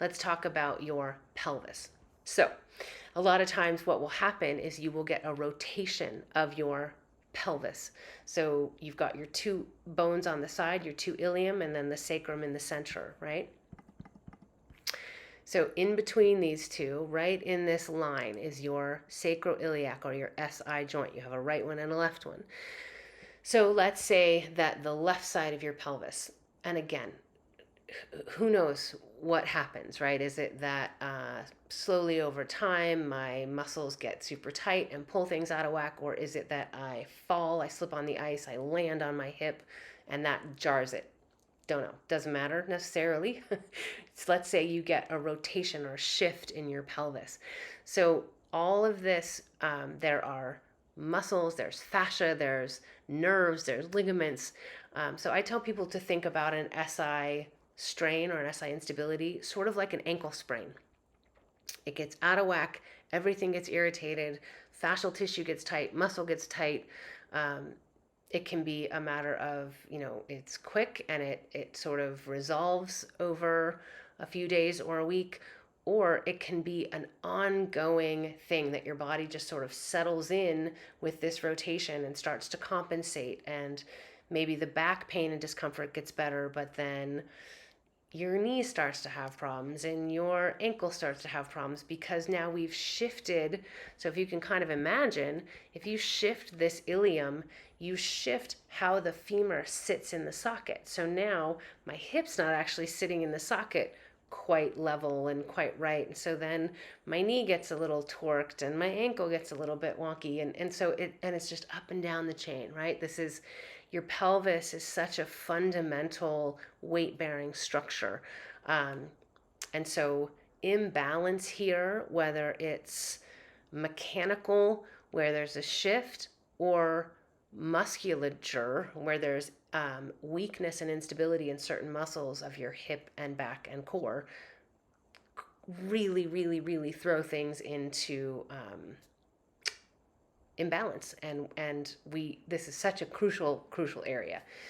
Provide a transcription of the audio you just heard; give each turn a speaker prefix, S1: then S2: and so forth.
S1: let's talk about your pelvis. So a lot of times what will happen is you will get a rotation of your pelvis. So you've got your two bones on the side, your two ilium, and then the sacrum in the center, right? So in between these two, right in this line, is your sacroiliac or your SI joint. You have a right one and a left one. So let's say that the left side of your pelvis, and again, who knows what happens, right? Is it that slowly over time my muscles get super tight and pull things out of whack, or is it that I fall, I slip on the ice, I land on my hip, and that jars it? Don't know. Doesn't matter necessarily. So let's say you get a rotation or a shift in your pelvis. So all of this, there are muscles, there's fascia, there's nerves, there's ligaments. So I tell people to think about an SI strain or an SI instability sort of like an ankle sprain. It gets out of whack, everything gets irritated, fascial tissue gets tight, muscle gets tight. It can be a matter of, it's quick and it sort of resolves over a few days or a week, or it can be an ongoing thing that your body just sort of settles in with this rotation and starts to compensate. And maybe the back pain and discomfort gets better, but then your knee starts to have problems and your ankle starts to have problems because now we've shifted. So if you can kind of imagine, if you shift this ilium, you shift how the femur sits in the socket. So now my hip's not actually sitting in the socket quite level and quite right. And so then my knee gets a little torqued and my ankle gets a little bit wonky. And so it's just up and down the chain, right? This is your pelvis is such a fundamental weight bearing structure. And so imbalance here, whether it's mechanical, where there's a shift, or musculature, where there's weakness and instability in certain muscles of your hip and back and core, really, really, really throw things into imbalance. And this is such a crucial area.